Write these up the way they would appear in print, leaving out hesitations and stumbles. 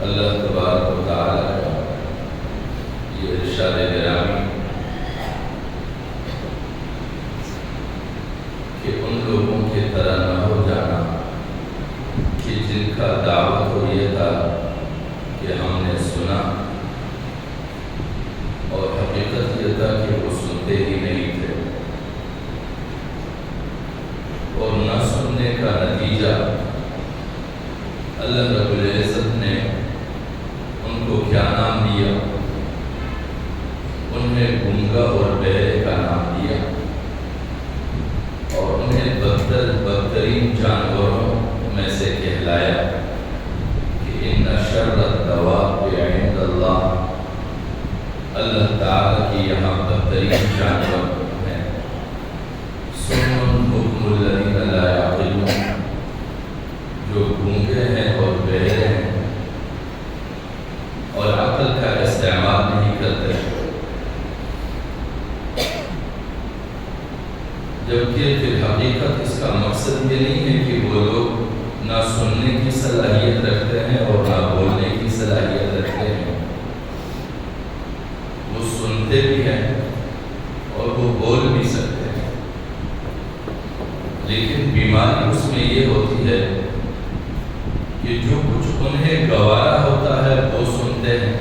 اللہ تبارک و تعالیٰ کا یہ ارشاد گرامی کہ ان لوگوں کی طرح نہ ہو جانا کہ جن کا دعوت تو یہ تھا کہ ہم نے سنا اور حقیقت یہ تھا کہ وہ سنتے ہی نہیں تھے، اور نہ سننے کا نتیجہ اللہ رب العزت نے ان کو کیا نام دیا؟ انہیں گنگا اور بہرے کا نام دیا، اور انہیں بدترین جانوروں میں سے کہلایا کہ ان شر الدواب عند اللہ، اللہ تعالیٰ کی یہاں بدترین جانور ہیں صم بکم الذین لا یعقلون، جو گونگے ہیں اور بہرے ہیں اور عقل کا استعمال نہیں کرتے، جبکہ پھر حقیقت اس کا مقصد یہ نہیں ہے کہ وہ لوگ نہ سننے کی صلاحیت رکھتے ہیں اور نہ بولنے کی صلاحیت رکھتے ہیں، وہ سنتے بھی ہیں اور وہ بول بھی سکتے ہیں، لیکن بیماری اس میں یہ ہوتی ہے کہ جو کچھ انہیں گوارا ہوتا ہے وہ سنتے ہیں،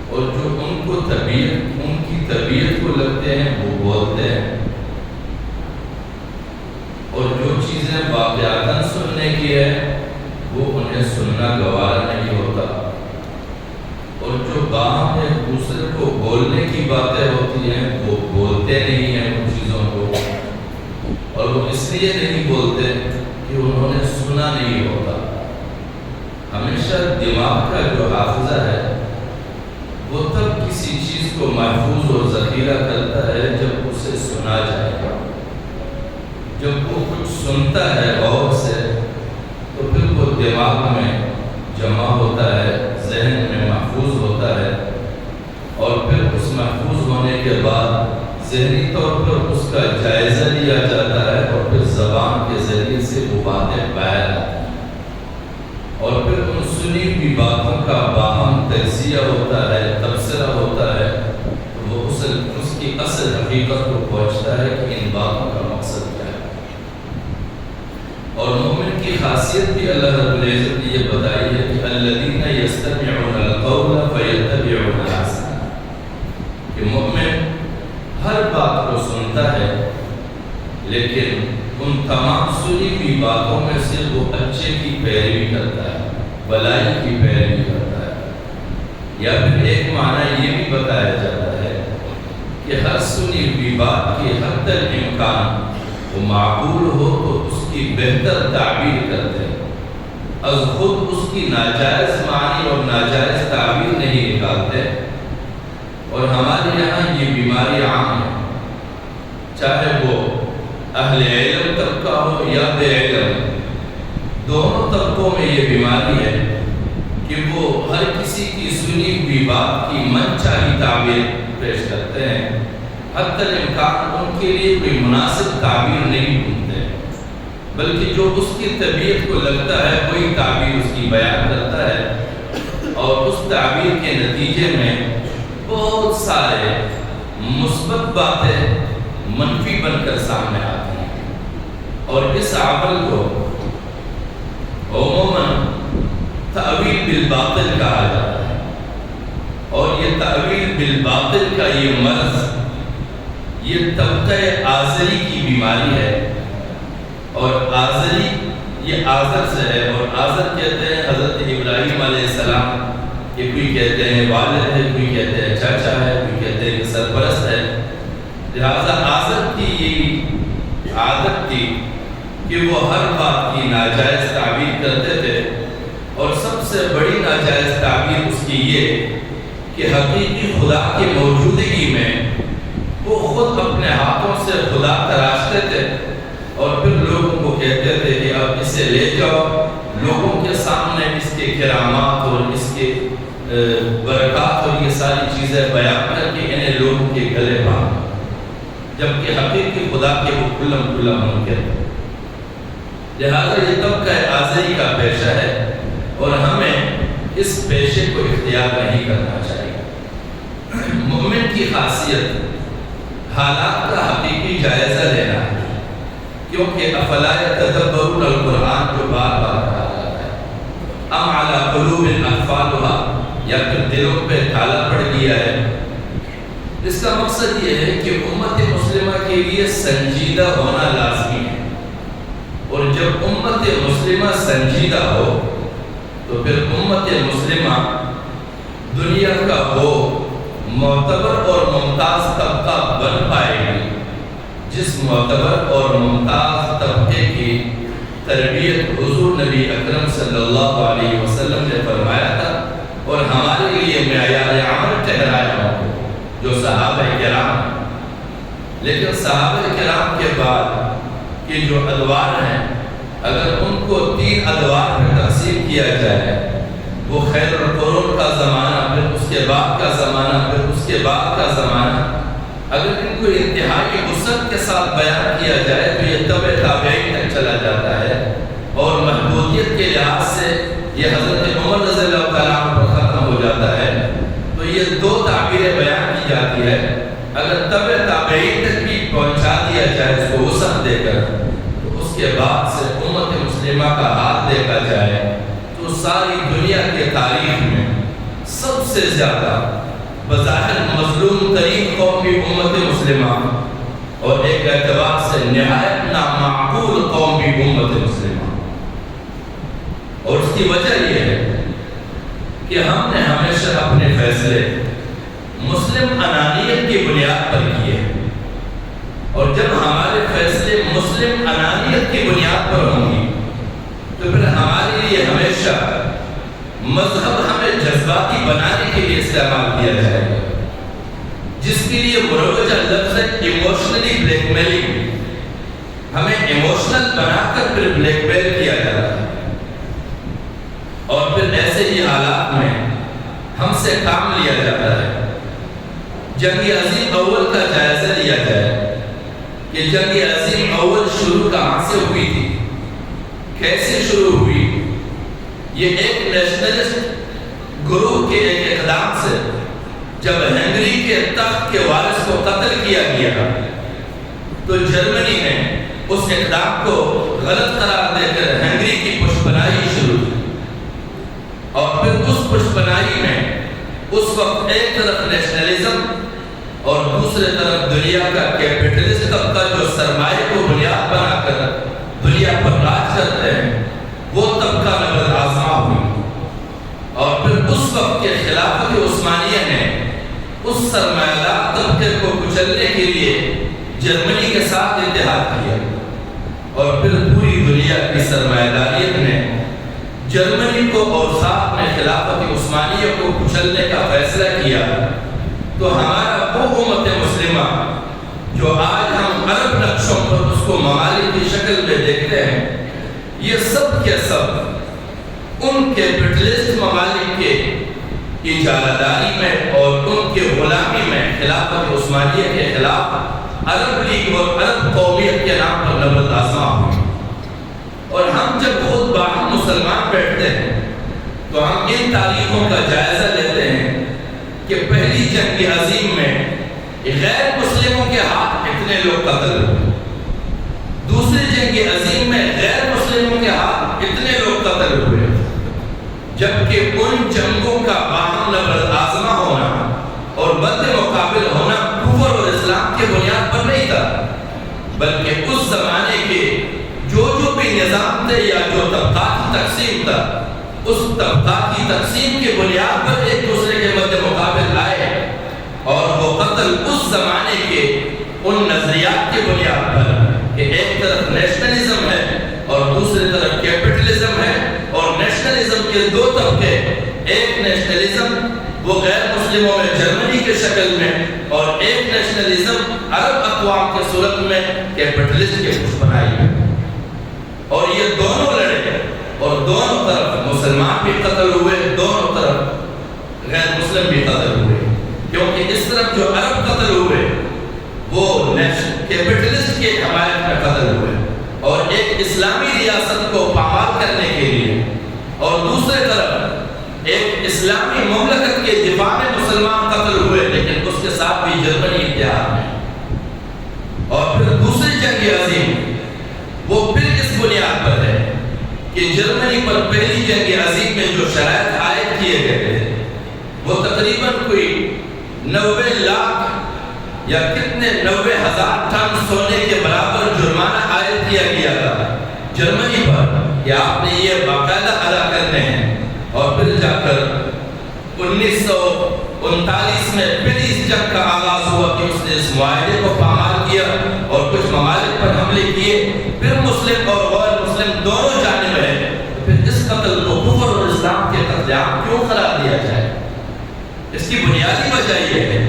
اور جو ان کی طبیعت کو لگتے ہیں وہ بولتے ہیں، اور جو چیزیں واقعاتاً سننے کی ہے وہ انہیں سننا گوارا نہیں ہوتا، اور جو باہم ایک دوسرے کو بولنے کی باتیں ہوتی ہیں وہ بولتے نہیں ہیں ان چیزوں کو، اور وہ اس لیے نہیں بولتے کہ انہوں نے سنا نہیں ہوتا۔ ہمیشہ دماغ کا جو حافظہ ہے وہ تب کسی چیز کو محفوظ اور ذخیرہ کرتا ہے جب اسے سنا جائے گا۔ جب وہ کچھ سنتا ہے غور سے تو پھر وہ دماغ میں جمع ہوتا ہے، ذہن میں محفوظ ہوتا ہے، اور پھر اس محفوظ ہونے کے بعد ذہنی طور پر اس کا جائزہ لیا جاتا ہے، اور پھر زبان کے ذریعے سے وہ باتیں باہر آتی ہیں، اور پھر ان سنی ہوئی باتوں کا باہم تجزیہ ہوتا ہے، تبصرہ ہوتا ہے، وہ اس کی اصل حقیقت کو پہنچتا ہے کہ ان باتوں کا مقصد کیا ہے۔ اور مومن کی خاصیت بھی اللہ رب العزت نے یہ بتائی ہے کہ الذین یستمعون القول فیتبعون احسنہ، کہ مومن ہر بات کو سنتا ہے لیکن ان تمام سنی ہوئی باتوں میں سے وہ اچھے کی پیروی کرتا ہے، بلائی کی پیروی کرتا ہے۔ یا پھر ایک معنی یہ بھی بتایا جاتا ہے کہ ہر سنی ہوئی بات کی حد الامکان وہ معقول ہو تو اس کی بہتر تعبیر کرتے ہیں، از خود اس کی ناجائز معنی اور ناجائز تعبیر نہیں نکالتے۔ اور ہمارے یہاں یہ بیماری عام ہے، چاہے وہ اہل علم طبقہ ہو یا بے علم، دونوں طبقوں میں یہ بیماری ہے کہ وہ ہر کسی کی سنی ہوئی بات کی من چاہی تعبیر پیش کرتے ہیں، حتی الامکان ان کے لیے کوئی مناسب تعبیر نہیں ڈھونڈتے، بلکہ جو اس کی طبیعت کو لگتا ہے وہی تعبیر اس کی بیان کرتا ہے، اور اس تعبیر کے نتیجے میں بہت سارے مثبت باتیں منفی بن کر سامنے آتی ہیں، اور اس عمل کو عموماً تأویل بالباطل کہا جاتا ہے۔ اور یہ تأویل بالباطل کا یہ مرض یہ طبقہ آزری کی بیماری ہے، اور آزری یہ آزر سے ہے، اور آزر کہتے ہیں حضرت ابراہیم علیہ السلام، کہ کوئی کہتے ہیں والد ہے، کوئی کہتے ہیں چاچا ہے، کوئی کہتے ہیں کہ سرپرست ہے۔ لہذا آزر کی یہ عادت تھی کہ وہ ہر بات کی ناجائز تعبیر کرتے تھے، اور سب سے بڑی ناجائز تعبیر اس کی یہ کہ حقیقی خدا کی موجودگی میں وہ خود اپنے ہاتھوں سے خدا تراشتے تھے، اور پھر لوگوں کو کہتے تھے کہ اب اسے لے جاؤ، لوگوں کے سامنے اس کے کرامات اور اس کے برکات اور یہ ساری چیزیں بیان کر کے انہیں لوگوں کے گلے باندھو، جبکہ حقیقی خدا کے وہ کلم منکر ہے۔ لہٰذا یہ طبقہ آزری کا پیشہ ہے، اور ہمیں اس پیشے کو اختیار نہیں کرنا چاہیے۔ مومن کی خاصیت حالات کا حقیقی جائزہ لینا ہے، کیونکہ افلا یتدبرون القرآن جو بار بار کہا جاتا ہے، ام علی قلوب اقفالها، یا پھر دلوں پہ تالا پڑ گیا ہے۔ اس کا مقصد یہ ہے کہ امت مسلمہ کے لیے سنجیدہ ہونا لازمی ہے، اور جب امت مسلمہ سنجیدہ ہو تو پھر امت مسلمہ دنیا کا وہ معتبر اور ممتاز طبقہ بن پائے گی جس معتبر اور ممتاز طبقے کی تربیت حضور نبی اکرم صلی اللہ علیہ وسلم نے فرمایا تھا اور ہمارے لیے معیار عمل ٹھہرایا ہو، جو صحابہ کرام۔ لیکن صحابہ کرام کے بعد کے جو ادوار ہیں، اگر ان کو 3 ادوار میں تقسیم کیا جائے، وہ خیر القرون کا زمانہ، پھر اس کے بعد کا زمانہ، پھر اس کے بعد کا زمانہ، اگر ان کو انتہائی وسعت کے ساتھ بیان کیا جائے تو یہ تبع تابعین تک چلا جاتا ہے، اور محدودیت کے لحاظ سے یہ حضرت عمر رضی اللہ تعالیٰ عنہ پر ختم ہو جاتا ہے۔ تو یہ 2 تعبیریں بیان کی جاتی ہے، اگر تبع تابعین تک بھی پہنچا دیا جائے اس کو وسعت دے کر، تو اس کے بعد سے امت مسلمہ کا ہاتھ دیکھا جائے تو ساری دنیا کے تاریخ میں سب سے زیادہ بظاہر مظلوم ترین قوم بھی امت مسلمہ، اور ایک اعتبار سے نہایت نامعقول قوم بھی امت مسلمہ۔ اور اس کی وجہ یہ ہے کہ ہم نے ہمیشہ اپنے فیصلے مسلم انانیت کی بنیاد پر کیے، اور جب ہمارے فیصلے مسلم انانیت کی بنیاد پر ہوں گی تو پھر ہمارے لیے ہمیشہ مذہب ہمیں جذباتی بنانے کے لیے استعمال کیا جائے گا، جس کے لیے مروجہ لفظ ہے ایموشنلی بلیک میلنگ۔ ہمیں ایموشنل بنا کر پھر بلیک میل کیا جاتا ہے، اور پھر ایسے ہی حالات میں ہم سے کام لیا جاتا ہے۔ جنگ عظیم اول کا جائزہ لیا جائے کہ جنگ عظیم اول شروع کہاں سے ہوئی تھی، کیسے شروع ہوئی۔ یہ ایک نیشنلسٹ گروہ کے ایک اقدام سے جب ہنگری کے تخت کے وارث کو قتل کیا گیا تو جرمنی نے اس اقدام کو غلط قرار دے کر ہنگری کی پشپناہی شروع کی، اور پھر اس پشپناہی میں اس وقت ایک طرف نیشنلزم اور دوسرے طرف دنیا کا کیپٹلسٹ طبقہ جو سرمایہ کو بنیاد بنا کر دنیا پر راج کرتے ہیں، وہ طبقہ نبرد آزما ہوئی، اور پھر اس وقت کے خلافت عثمانیہ نے اس سرمایہ دار طبقے کو کچلنے کے لیے جرمنی کے ساتھ اتحاد کیا، اور پھر پوری دنیا کی سرمایہ داریت نے جرمنی کو اور ساتھ میں خلافت عثمانیہ کو کچلنے کا فیصلہ کیا۔ تو ہمارا وہ امت مسلمہ جو آج ہم عرب نقشوں پر اس کو ممالک کی شکل میں دیکھتے ہیں، یہ سب کے سب ان کے کیپٹلسٹ ممالک کے اجارہ میں اور ان کے غلامی میں خلافت عثمانیہ کے خلاف عرب لیگ اور عرب قومیت کے نام پر نبرد آزما ہوئی۔ اور ہم جب خود باہم مسلمان بیٹھتے ہیں تو ہم ان تاریخوں کا جائزہ لیتے ہیں کہ پہلی جنگ عظیم میں غیر مسلموں کے ہاتھ اتنے لوگ قتل ہوئے، دوسری جنگ عظیم میں غیر مسلموں کے ہاتھ اتنے لوگ قتل ہوئے، جبکہ ان جنگوں کا باہم نبرد آزما ہونا اور بد مقابل ہونا کفر اور اسلام کے بنیاد پر نہیں تھا، بلکہ اس زمانے کے جو بھی نظام تھے یا جو طبقاتی تقسیم تھا، اس طبقاتی تقسیم کے بنیاد پر ایک دوسرے کے مد مقابل آئے، اور وہ قتل اس زمانے کے ان نظریات کے بنیاد پر کہ ایک طرف نیشنلزم ہے اور دوسری طرف کیپٹلزم ہے، اور نیشنلزم کے 2 طبقے، ایک نیشنلزم وہ غیر مسلموں میں جرمنی کے شکل میں، اور ایک نیشنلزم عرب اقوام کے صورت میں کیپٹلسٹ کے پشپناہی میں، اور یہ دونوں لڑے، اور دونوں طرف مسلمان بھی قتل ہوئے، دونوں طرف غیر مسلم بھی قتل ہوئے، کیونکہ اس طرف جو عرب قتل ہوئے وہ کیپٹلسٹ کے حمایت میں قتل ہوئے، اور ایک اسلامی ریاست کو پامال کرنے کے لیے، اور دوسرے طرف ایک اسلامی مملکت کے دفاع میں مسلمان قتل ہوئے، لیکن اس کے ساتھ بھی جرمنی اتحاد میں. اور پھر دوسری جنگ عظیم وہ پھر اس بنیاد پر ہے کہ جرمنی پر پہلی جنگ عظیم میں جو شرائط عائد کیے گئے تھے وہ تقریباً کوئی 90 لاکھ یا کتنے 90,000 ٹن سونے کے برابر جرمانہ عائد کیا گیا تھا جرمنی پر کہ آپ نے یہ باقاعدہ ادا کرنے ہیں. اور پھر جا کر 1939 میں پھر اس جنگ کا آغاز ہوا کہ اس نے اس معاہدے کو پامال کیا اور کچھ ممالک پر حملے کیے. پھر مسلم اور غیر مسلم دونوں جانب ہیں. پھر اس قتل کو کفر اور اسلام کے قتل عام کیوں قرار دیا جائے؟ اس کی بنیادی وجہ یہ ہے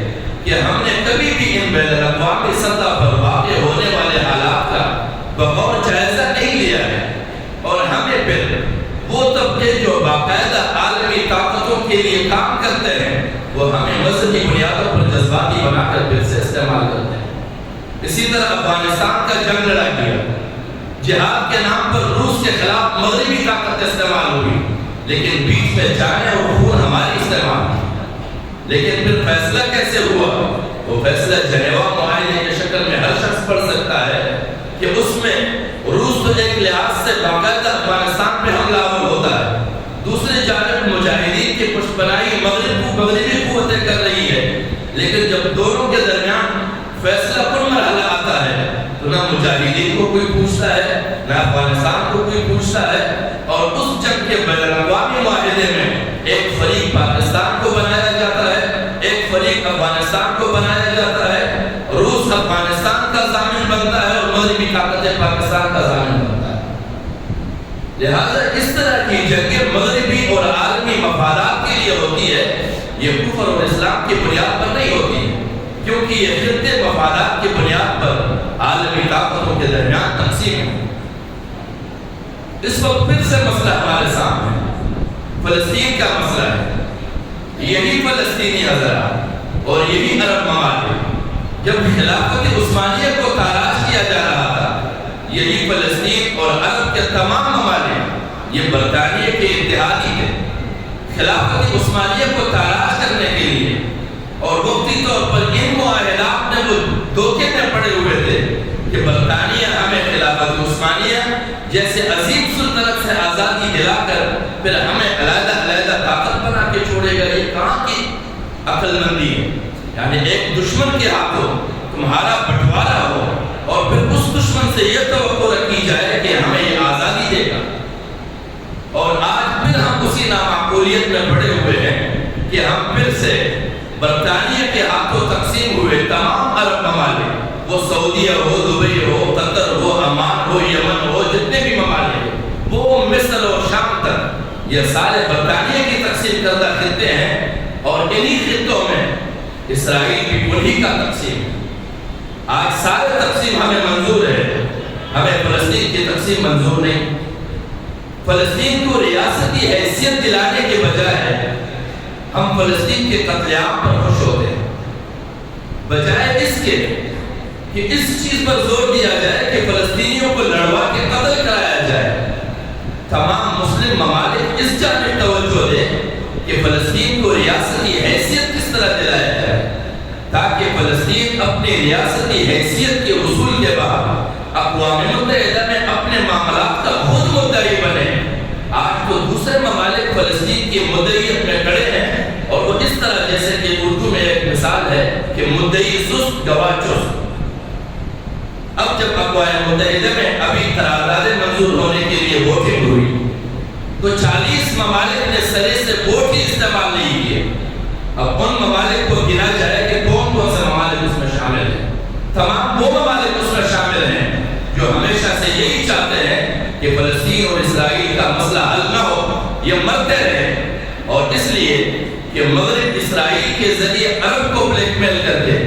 کہ ہم نے کبھی بھی ان بین الاقوامی سطح پر واقع ہونے والے حالات کا بغور جائزہ نہیں لیا ہے. اور ہمیں پھر وہ طبقے جو باقاعدہ عالمی طاقتوں کے لیے کام کرتے ہیں وہ ہمیں مذہبی بنیادوں پر جذباتی بنا کر پھر سے استعمال کرتے ہیں. اسی طرح افغانستان کا جنگ لڑا گیا، جہاد کے نام پر روس کے خلاف مغربی طاقت استعمال ہوئی، لیکن بیچ میں جانیں اور خون ہماری استعمال کی. لیکن پھر فیصلہ کیسے ہوا؟ وہ فیصلہ جنیوا معاہدے کی شکل میں ہر شخص پڑھ سکتا ہے کہ اس میں روس تو ایک لحاظ سے باقاعدہ افغانستان پہ حملہ آور ہوتا ہے، دوسری جانب مجاہدین کی پشت پناہی مغربی قوتیں کر رہی ہے. لیکن جب دونوں کے درمیان فیصلہ کن مرحلہ آتا ہے تو نہ مجاہدین کو کوئی پوچھتا ہے نہ افغانستان کو کوئی پوچھتا ہے. اور اس جنگ کے بین الاقوامی معاہدے میں ایک فریق پاکستان کو بنایا جاتا ہے، ایک فریق افغانستان کو بنایا جاتا ہے. روس افغانستان کا ضامن بنتا ہے اور مغربی طاقتیں پاکستان کا ضامن بنتا ہے. لہذا اس طرح کی جنگیں مغربی اور عالمی مفادات کے لیے ہوتی ہے، یہ کفر اور اسلام کی بنیاد پر نہیں ہوتی ہے، کیونکہ یہ خطے مفادات کی بنیاد پر عالمی طاقتوں کے درمیان تقسیم ہے. اس وقت پھر سے مسئلہ ہمارے سامنے فلسطین کا مسئلہ ہے. یہی فلسطینی حضرات اور یہی عرب ممالک جب خلافت عثمانیہ کو تاراج کیا جا رہا تھا، یہی فلسطین اور عرب کے تمام ممالک یہ برطانیہ کے اتحادی تھے. خلافت عثمانیہ کو تاراج کرنے کے لیے اور وقتی طور پر ان معاہدات میں وہ دھوکے میں پڑے ہوئے تھے کہ برطانیہ ہمیں خلافت عثمانیہ جیسے عظیم سلطنت سے آزادی دلا کر پھر ہمیں علیحدہ علیحدہ طاقت بنا کے چھوڑے گا. یہ کہاں کی عقل مندی ہے؟ یعنی ایک دشمن کے ہاتھوں تمہارا بٹوارا ہو اور پھر اس دشمن سے یہ توقع رکھی جائے کہ ہمیں یہ آزادی دے گا. اور آج پھر ہم اسی نامعقولیت میں پڑے ہوئے ہیں کہ ہم پھر سے برطانیہ کے ہاتھوں تقسیم ہوئے تمام عرب ممالک، وہ سعودیہ ہو، دبئی ہو، قطر ہو، عمان ہو، یمن ہو، جتنے بھی ممالک، وہ مصر اور شام تک، یہ سارے برطانیہ کی تقسیم کردہ خطے ہیں. اور انہی خطوں میں اسرائیل بھی انہی کا تقسیم ہے. آج سارے تقسیم ہمیں منظور ہے، ہمیں فلسطین کی تقسیم منظور نہیں. فلسطین کو ریاستی حیثیت دلانے کے بجائے ہم فلسطین کے قتل عام پر خوش ہوتے ہیں، بجائے اس کے کہ اس چیز پر زور دیا جائے کہ فلسطینیوں کو لڑوا کے قتل کرایا جائے. تمام مسلم ممالک اس جانب توجہ دیں کہ فلسطین کو ریاستی حیثیت کس طرح دلایا جائے تاکہ فلسطین اپنی ریاستی حیثیت کے حصول کے بعد اقوام متحدہ میں اپنے معاملات کا خود مدعی بنے. آج تو دوسرے ممالک فلسطین کی مدعیت میں کھڑے ہیں اور وہ اس طرح جیسے کہ اردو میں ایک مثال ہے کہ مدعی سست گواہ چست. اب جب اقوام متحدہ میں ابھی قراردادیں منظور ہونے کے لیے ووٹنگ ہوئی تو 40 ممالک نے سرے سے ووٹ ہی استعمال نہیں کیے. اب ان ممالک کو گنا جائے کہ کون کون سے ممالک اس میں شامل ہیں. تمام وہ ممالک اس میں شامل ہیں جو ہمیشہ سے یہی چاہتے ہیں کہ فلسطین اور اسرائیل کا مسئلہ حل نہ ہو، یہ مرتے رہے. اور اس لیے کہ مغرب اسرائیل کے ذریعے عرب کو بلیک میل کر کے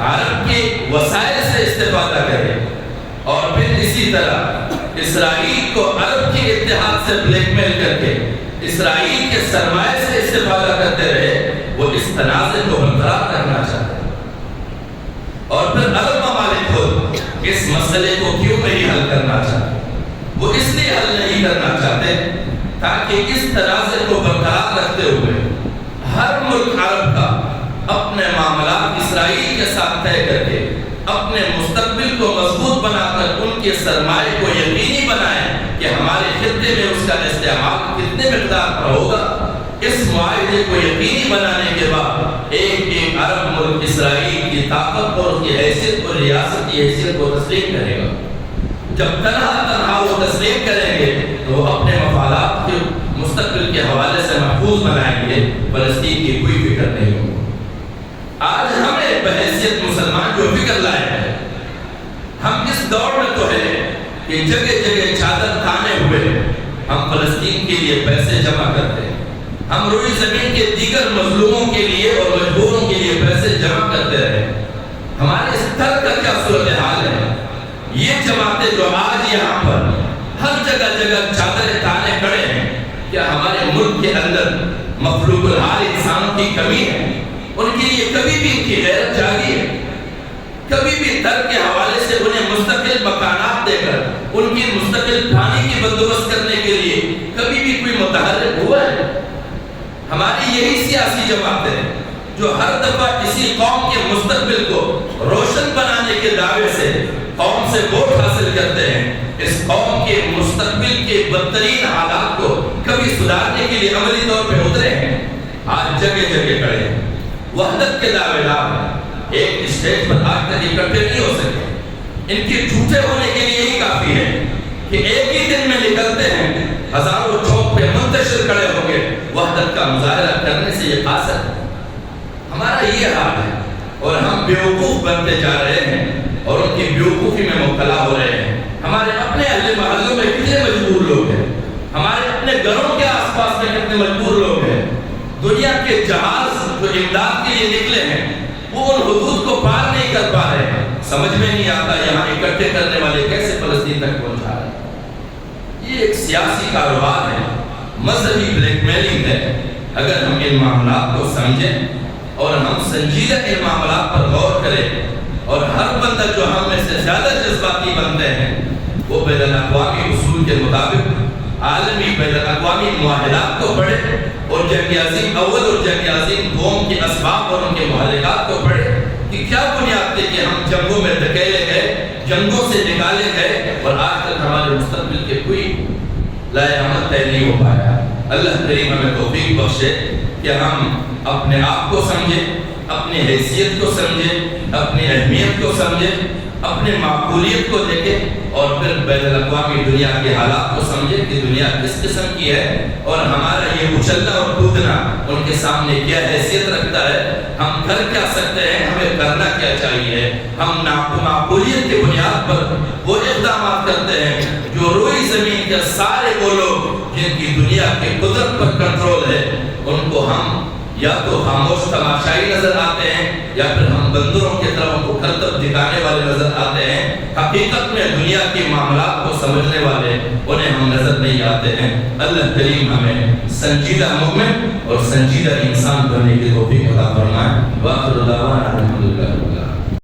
عرب کے وسائل سے استفادہ کرے اور پھر اسی طرح اسرائیل کو عرب کے اتحاد سے بلیک میل کر کے اسرائیل کے سرمایہ سے استفادہ کرتے رہے. وہ اس تنازع کو برقرار کرنا چاہتے ہیں. اور پھر عرب ممالک خود اس مسئلے کو کیوں نہیں حل کرنا چاہتے؟ وہ اس لیے حل نہیں کرنا چاہتے تاکہ اس تنازع کو برقرار رکھتے اپنے مستقبل کو مضبوط بنا کر ان کے سرمایہ کو یقینی بنائیں کہ ہمارے خطے میں اس کا استعمال کتنے مقدار پر ہوگا۔ اس معاہدے کو یقینی بنانے کے بعد ایک عرب ملک اسرائیل کی طاقت اور کی حیثیت اور ریاست کی حیثیت کو تسلیم کرے گا۔ جب تنہا وہ تسلیم کریں گے تو وہ اپنے مفادات کے مستقبل کے حوالے سے محفوظ بنائیں گے، فلسطین کی کوئی فکر نہیں ہوگی۔ آج ہمیں بحیثیت مسلمان جو فکر لائے ہیں، ہم اس دور میں تو ہے کہ جگہ جگہ چادر تانے ہوئے ہم فلسطین کے لیے پیسے جمع کرتے ہیں، ہم روئی زمین کے دیگر مظلوموں کے لیے اور مجبوروں کے لیے پیسے جمع کرتے رہے۔ ہمارے اس طرح کا کیا صورتحال ہے؟ یہ جماعتیں جو آج یہاں پر ہر جگہ جگہ چادر تانے کھڑے ہیں، کیا ہمارے ملک کے اندر مخلوق الحال انسانوں کی کمی ہے؟ ان کے لیے کبھی بھی ان کی غیرت جاگی ہے؟ کبھی بھی در کے حوالے سے انہیں مستقل مکانات دے کر ان کی مستقل پانی کی بندوبست کرنے کے لیے کبھی بھی کوئی متحرک ہوا ہے؟ ہماری یہی سیاسی جماعتیں ہیں جو ہر دفعہ کسی قوم کے مستقبل کو روشن بنانے کے دعوے سے قوم سے ووٹ حاصل کرتے ہیں، اس قوم کے مستقبل کے بدترین حالات کو کبھی سدھارنے کے لیے عملی طور پہ اترے ہیں۔ آج جگہ جگہ کھڑے ہیں، وحدت کے دعوے دار ہیں، ایک اسٹیج پر آج تک اکٹھے نہیں ہو سکے۔ ان کے جھوٹے ہونے کے لیے یہی کافی ہے کہ ایک ہی دن میں نکلتے ہیں، ہزاروں چوک پہ منتشر کھڑے ہوں گے، وحدت کا مظاہرہ کرنے سے یہ قاصر ہے۔ ہمارا یہ حال ہے اور ہم بیوقوف بنتے جا رہے ہیں اور ان کی بیوقوفی میں مبتلا ہو رہے ہیں۔ ہمارے اپنے اہل محلوں میں کتنے مجبور لوگ ہیں، ہمارے اپنے گھروں کے آس پاس میں کتنے مجبور لوگ ہیں۔ دنیا کے جہاز جو امداد کے لیے نکلے ہیں وہ ان حدود کو پار نہیں کر پا رہے ہیں۔ سمجھ میں نہیں آتا یہاں اکٹھے کرنے والے کیسے فلسطین تک پہنچا رہے ہیں۔ یہ ایک سیاسی کاروبار ہے، مذہبی بلیک میلنگ ہے۔ اگر ہم ان معاملات کو سمجھیں اور ہم سنجیدہ ان معاملات پر غور کریں اور ہر بندہ جو ہم میں سے زیادہ جذباتی بنتے ہیں وہ بین الاقوامی اصول کے مطابق عالمی بین الاقوامی معاہدات کو پڑھے اور جنگ عظیم اول اور جنگ عظیم دوم کے اسباب اور ان کے محرکات کو پڑھے کہ کیا بنیاد تھی کہ ہم جنگوں میں دھکیلے گئے، جنگوں سے نکالے گئے اور آج تک ہمارے مستقبل کے کوئی لائے عمل طے نہیں ہو پایا۔ اللہ کریم ہمیں توفیق بخشے کہ ہم اپنے آپ کو سمجھیں، اپنی حیثیت کو سمجھیں، اپنی اہمیت کو سمجھیں، اپنے معقولیت کو دیکھیں اور پھر بین الاقوامی دنیا کے حالات کو سمجھیں کہ دنیا کس قسم کی ہے اور ہمارا یہ اچھلنا اور کودنا ان کے سامنے کیا حیثیت رکھتا ہے، ہم کر کیا سکتے ہیں، ہمیں کرنا کیا چاہیے۔ ہم معقولیت کی بنیاد پر وہ اقدامات کرتے ہیں جو روئی زمین کے سارے وہ لوگ جن کی دنیا کی قدرت پر کنٹرول ہے ان کو ہم یا تو خاموش تماشائی نظر آتے ہیں یا پھر ہم بندروں کی طرح ان کو کرتب دکھانے والے نظر آتے ہیں۔ حقیقت میں دنیا کے معاملات کو سمجھنے والے انہیں ہم نظر نہیں آتے ہیں۔ اللہ کریم ہمیں سنجیدہ مومن اور سنجیدہ انسان بننے کی توفیق عطا فرمائے۔ وآخر دعوانا الحمدللہ۔